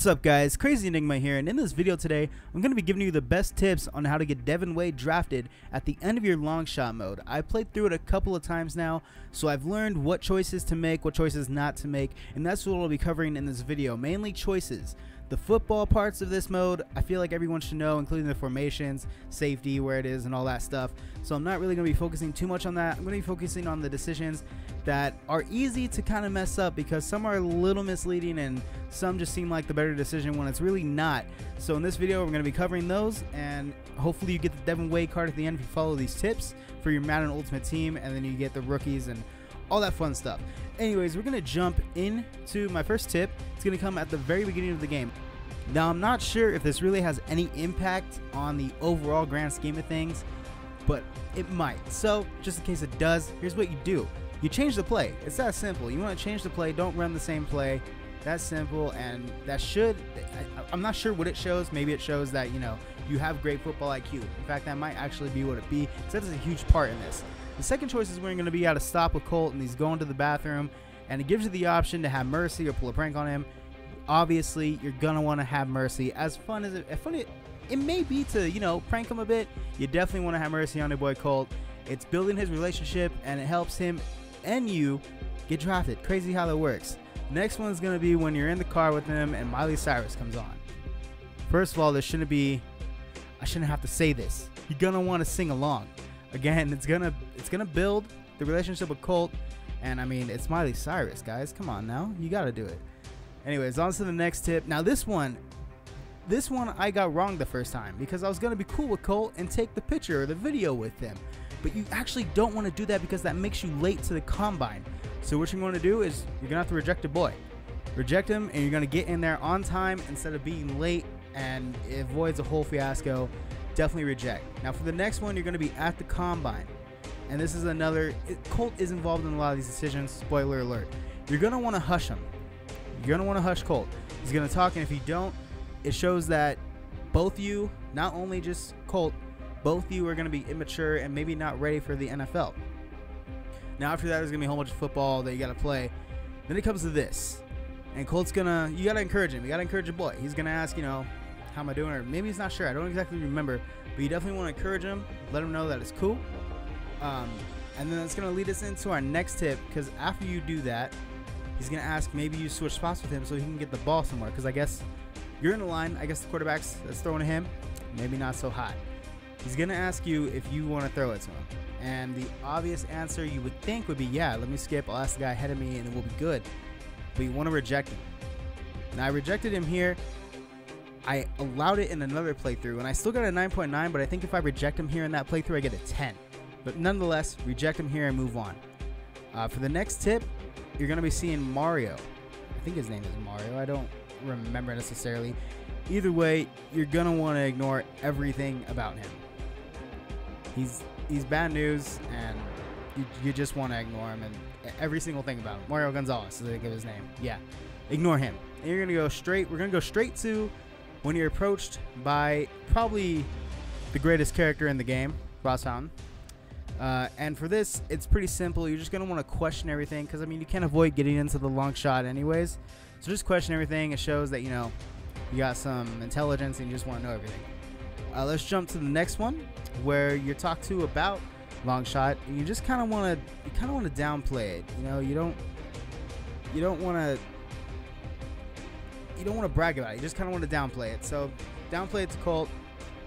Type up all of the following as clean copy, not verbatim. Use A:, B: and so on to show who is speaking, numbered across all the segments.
A: What's up guys, Crazy Enigma here, and in this video today I'm going to be giving you the best tips on how to get Devin Wade drafted at the end of your long shot mode. I played through it a couple of times now, so I've learned what choices to make, what choices not to make, and that's what we'll be covering in this video, mainly choices. The football parts of this mode, I feel like everyone should know, including the formations, safety, where it is, and all that stuff. So I'm not really going to be focusing too much on that. I'm going to be focusing on the decisions that are easy to kind of mess up because some are a little misleading and some just seem like the better decision when it's really not. So in this video, we're going to be covering those, and hopefully you get the Devin Wade card at the end if you follow these tips for your Madden Ultimate Team, and then you get the rookies and all that fun stuff. Anyways, we're going to jump into my first tip. It's going to come at the very beginning of the game. Now, I'm not sure if this really has any impact on the overall grand scheme of things, but it might. So, just in case it does, here's what you do. You change the play. It's that simple. You want to change the play. Don't run the same play. That's simple, and that should... I'm not sure what it shows. Maybe it shows that, you know, you have great football IQ. In fact, that might actually be what it be, because that is a huge part in this. The second choice is we're going to be at a stop with Colt, and he's going to the bathroom, and it gives you the option to have mercy or pull a prank on him. Obviously, you're gonna want to have mercy. As fun as it may be to, you know, prank him a bit, you definitely want to have mercy on your boy Colt. It's building his relationship, and it helps him and you get drafted. Crazy how that works. Next one is gonna be when you're in the car with him and Miley Cyrus comes on. First of all, there shouldn't be... I shouldn't have to say this. You're gonna want to sing along. Again, it's gonna build the relationship with Colt, and I mean, it's Miley Cyrus, guys. Come on now, you gotta do it. Anyways, on to the next tip. Now this one I got wrong the first time because I was gonna be cool with Colt and take the picture or the video with him, but you actually don't want to do that because that makes you late to the combine. So what you're going to do is you're gonna have to reject a boy, reject him, and you're gonna get in there on time instead of being late, and it avoids a whole fiasco. Definitely reject. Now for the next one, you're gonna be at the combine, and this is another. Colt is involved in a lot of these decisions. Spoiler alert. You're gonna want to hush him. You're going to want to hush Colt. He's going to talk, and if you don't, it shows that both you, not only just Colt, both you are going to be immature and maybe not ready for the NFL. Now, after that, there's going to be a whole bunch of football that you got to play. Then it comes to this, and Colt's going to, you got to encourage him. You got to encourage your boy. He's going to ask, you know, how am I doing? Or maybe he's not sure. I don't exactly remember, but you definitely want to encourage him, let him know that it's cool. And then that's going to lead us into our next tip, because after you do that, he's going to ask maybe you switch spots with him so he can get the ball somewhere, because I guess you're in the line. I guess the quarterback's that's throwing to him, maybe not so hot. He's going to ask you if you want to throw it to him. And the obvious answer you would think would be, yeah, let me skip. I'll ask the guy ahead of me and it will be good. But you want to reject him. Now, I rejected him here. I allowed it in another playthrough, and I still got a 9.9, but I think if I reject him here in that playthrough, I get a 10. But nonetheless, reject him here and move on. For the next tip, you're going to be seeing Mario. I think his name is Mario. I don't remember necessarily. Either way, you're going to want to ignore everything about him. He's bad news, and you just want to ignore him, and every single thing about him. Mario Gonzalez, so they give his name. Yeah, ignore him. And you're going to go straight. We're going to go straight to when you're approached by probably the greatest character in the game, Ross Fountain. And for this, it's pretty simple. You're just going to want to question everything because, I mean, you can't avoid getting into the long shot anyways. So just question everything. It shows that, you know, you got some intelligence and you just want to know everything. Let's jump to the next one where you're talked to about long shot. And you just kind of want to downplay it. You know, you don't want to brag about it. You just kind of want to downplay it. So downplay it to Colt.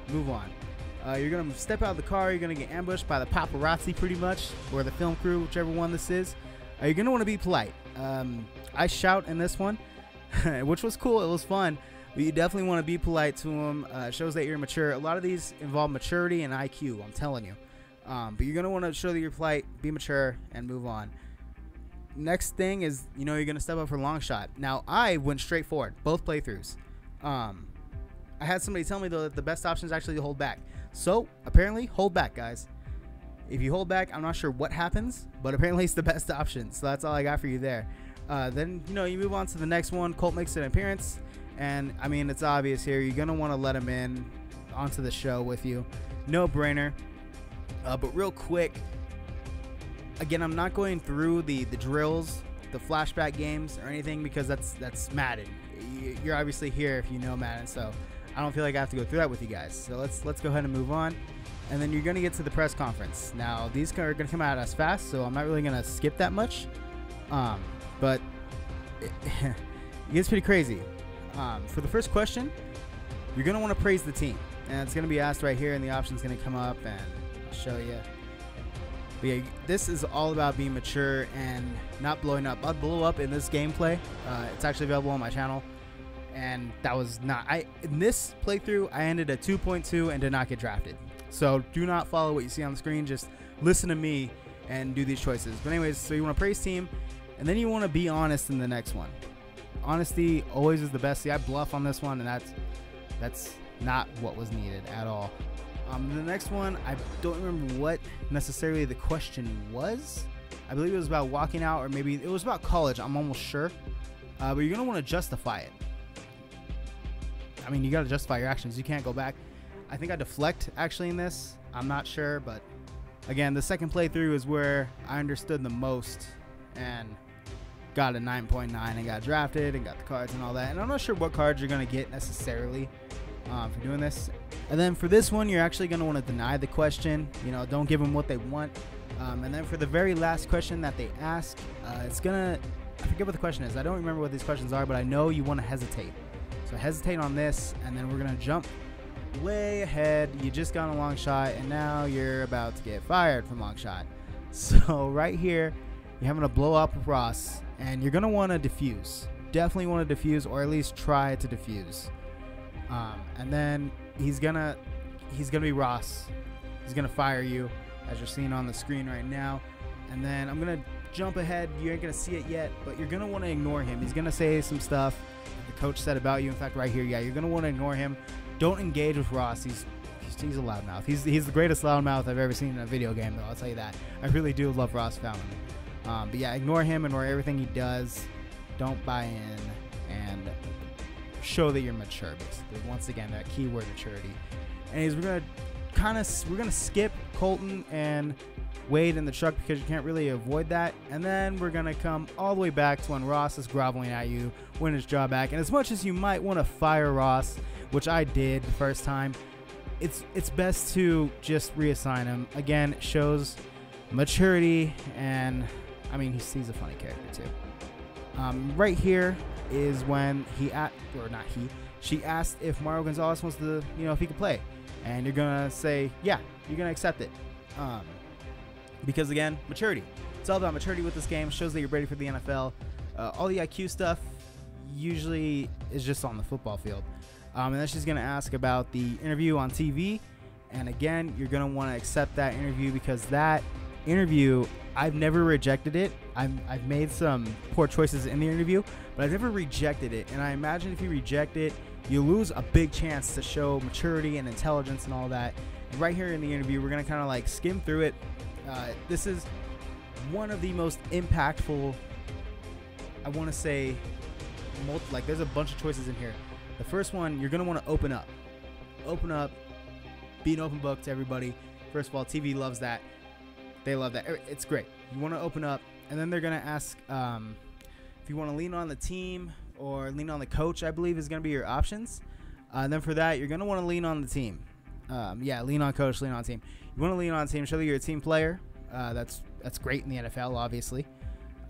A: Move on. You're going to step out of the car. You're going to get ambushed by the paparazzi pretty much, or the film crew, whichever one this is. You're going to want to be polite. I shout in this one, which was cool. It was fun. But you definitely want to be polite to them. It shows that you're mature. A lot of these involve maturity and IQ, I'm telling you. But you're going to want to show that you're polite, be mature, and move on. Next thing is, you know, you're going to step up for long shot. Now, I went straight forward, both playthroughs. I had somebody tell me, though, that the best option is actually to hold back. So, apparently, hold back, guys. If you hold back, I'm not sure what happens, but apparently it's the best option. So that's all I got for you there. Then, you know, you move on to the next one. Colt makes an appearance, and, I mean, it's obvious here. You're going to want to let him in onto the show with you. No brainer. But real quick, again, I'm not going through the drills, the flashback games, or anything, because that's Madden. you're obviously here if you know Madden, so I don't feel like I have to go through that with you guys. So let's go ahead and move on. And then you're going to get to the press conference. Now, these are going to come out as fast, so I'm not really going to skip that much. But it gets pretty crazy. For the first question, you're going to want to praise the team. And it's going to be asked right here, and the option's going to come up, and I'll show you. But yeah, this is all about being mature and not blowing up. I'll blow up in this gameplay. It's actually available on my channel. And that was not... in this playthrough, I ended at 2.2 and did not get drafted. So do not follow what you see on the screen. Just listen to me and do these choices. But anyways, so you want to praise team, and then you want to be honest in the next one. Honesty always is the best. See, I bluff on this one, and that's not what was needed at all. The next one, I don't remember what necessarily the question was. I believe it was about walking out, or maybe it was about college. I'm almost sure. But you're going to want to justify it. I mean, you got to justify your actions. You can't go back. I think I deflect actually in this. I'm not sure, but again, the second playthrough is where I understood the most and got a 9.9 and got drafted and got the cards and all that. And I'm not sure what cards you're going to get necessarily for doing this. And then for this one, you're actually going to want to deny the question. You know, don't give them what they want. And then for the very last question that they ask, it's going to, I forget what the question is. I don't remember what these questions are, but I know you want to hesitate. So hesitate on this, and then we're going to jump way ahead. You just got a long shot, and now you're about to get fired from long shot. So right here, you're having to blow up with Ross, and you're going to want to defuse. Definitely want to defuse, or at least try to defuse. And then he's gonna be Ross. He's gonna fire you, as you're seeing on the screen right now. And then I'm gonna jump ahead. You ain't gonna see it yet, but you're gonna want to ignore him. He's gonna say some stuff the coach said about you. In fact, right here, yeah, you're gonna want to ignore him. Don't engage with Ross. He's a loudmouth. He's the greatest loudmouth I've ever seen in a video game, though. I'll tell you that. I really do love Ross Fountain. But yeah, ignore him. Ignore everything he does. Don't buy in, and show that you're mature, basically. Once again, that keyword maturity. And we're gonna skip Colton and Wade in the truck because you can't really avoid that. And then we're gonna come all the way back to when Ross is groveling at you, win his job back. And as much as you might want to fire Ross, which I did the first time, it's best to just reassign him. Again, it shows maturity, and I mean, he's a funny character too. Right here is when she asked if Mario Gonzalez wants to, if he could play, and you're gonna say, yeah, you're gonna accept it, because again, maturity. It's all about maturity with this game. It shows that you're ready for the NFL. All the IQ stuff usually is just on the football field, and then she's gonna ask about the interview on TV, and again, you're gonna want to accept that interview, because that interview, I've never rejected it. I've made some poor choices in the interview, but I've never rejected it. And I imagine if you reject it, you lose a big chance to show maturity and intelligence and all that. And right here in the interview, we're gonna kind of like skim through it. This is one of the most impactful, I want to say, there's a bunch of choices in here. The first one, you're gonna want to open up, be an open book to everybody. First of all, TV loves that. They love that. It's great. You want to open up, and then they're going to ask if you want to lean on the team or lean on the coach, I believe is going to be your options. And then for that, you're going to want to lean on the team. Yeah, lean on coach, lean on team. You want to lean on team, show that you're a team player. That's great in the NFL, obviously.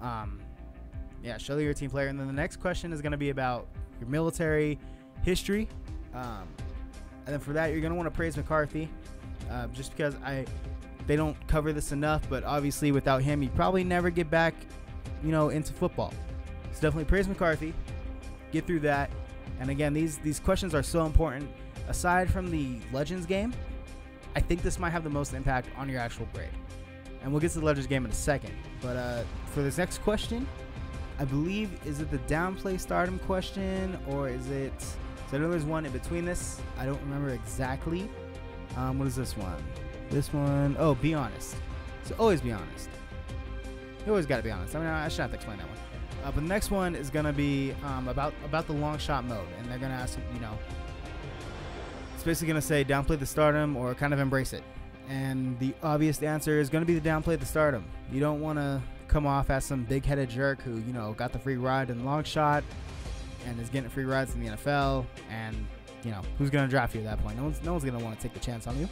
A: Yeah, show that you're a team player. And then the next question is going to be about your military history. And then for that, you're going to want to praise McCarthy, just because they don't cover this enough, but obviously without him, you'd probably never get back, into football. So definitely praise McCarthy, get through that. And again, these questions are so important. Aside from the Legends game, I think this might have the most impact on your actual grade. And we'll get to the Legends game in a second. But for this next question, I believe, is it the downplay stardom question, or is it... So I know there's one in between this. I don't remember exactly. What is this one? This one, oh, be honest. So always be honest. You always got to be honest. I mean, I shouldn't have to explain that one. But the next one is going to be about the long shot mode. And they're going to ask, it's basically going to say downplay the stardom or kind of embrace it. And the obvious answer is going to be the downplay the stardom. You don't want to come off as some big-headed jerk who, got the free ride in long shot and is getting free rides in the NFL, and you know, who's going to draft you at that point? No one's going to want to take the chance on you.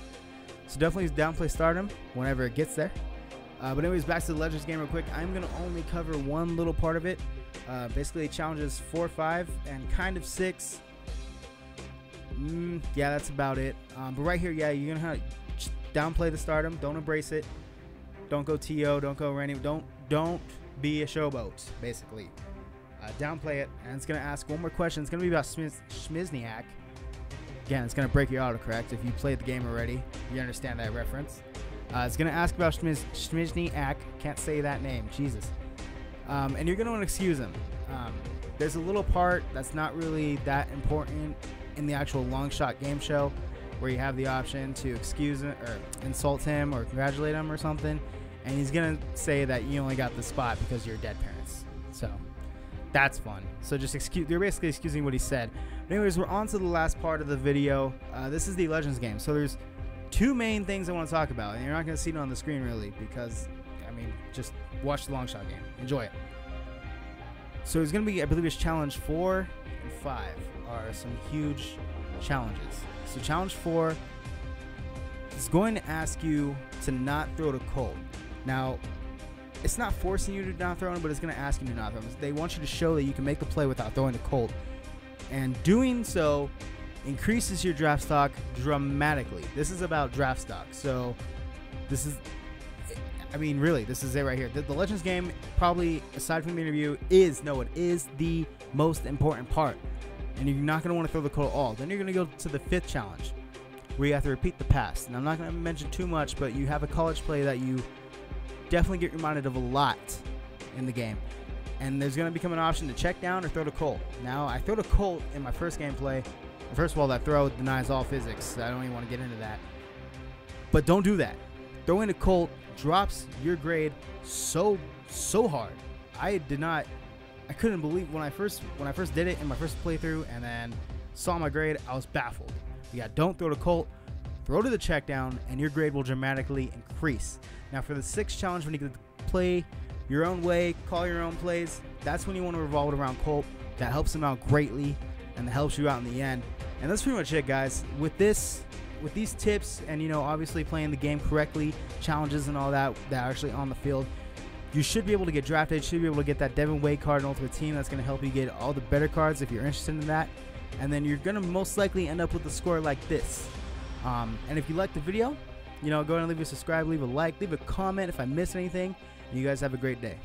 A: So definitely downplay stardom whenever it gets there. But anyways, back to the Legends game real quick. I'm going to only cover one little part of it. Basically, challenges 4, 5, and kind of 6. Yeah, that's about it. But right here, yeah, you're going to have to downplay the stardom. Don't embrace it. Don't go TO. Don't go Randy. Don't be a showboat, basically. Downplay it. And it's going to ask one more question. It's going to be about Schmizniak. Again, it's going to break your autocorrect. If you played the game already, you understand that reference. It's going to ask about Schmizniak. Can't say that name. Jesus. And you're going to want to excuse him. There's a little part that's not really that important in the actual LONGSHOT game show where you have the option to excuse him or insult him or congratulate him or something. And he's going to say that you only got the spot because of your dead parents. So that's fun. So just you're basically excusing what he said. But anyways, we're on to the last part of the video. This is the Legends game. So there's two main things I want to talk about, and you're not going to see it on the screen really because, I mean, just watch the LONGSHOT game. Enjoy it. So there's going to be, I believe it's challenge 4 and 5 are some huge challenges. So challenge 4 is going to ask you to not throw to Colt. Now, it's not forcing you to not throw him, but it's going to ask you to not throw him. They want you to show that you can make the play without throwing the Colt. And doing so increases your draft stock dramatically. This is about draft stock. So this is, I mean, really, this is it right here. The Legends game, probably, aside from the interview, is the most important part. And you're not going to want to throw the Colt at all. Then you're going to go to the 5th challenge, where you have to repeat the pass. And I'm not going to mention too much, but you have a college play that you definitely get reminded of a lot in the game. And there's going to become an option to check down or throw to Colt. Now, I throw to Colt in my first gameplay. First of all, that throw denies all physics. I don't even want to get into that. But don't do that. Throwing to Colt drops your grade so hard. I couldn't believe when I first did it in my first playthrough and then saw my grade, I was baffled. Yeah, don't throw to Colt. Throw to the check down, and your grade will dramatically increase. Now, for the 6th challenge, when you can play your own way, call your own plays, that's when you want to revolve it around Colt. That helps him out greatly, and that helps you out in the end. And that's pretty much it, guys. With these tips, and you know, obviously playing the game correctly, challenges and all that are actually on the field, you should be able to get drafted. You should be able to get that Devin Wade card in Ultimate Team. That's going to help you get all the better cards if you're interested in that. And then you're going to most likely end up with a score like this. And if you liked the video, you know, go ahead and leave a subscribe, leave a like, leave a comment if I missed anything. And you guys have a great day.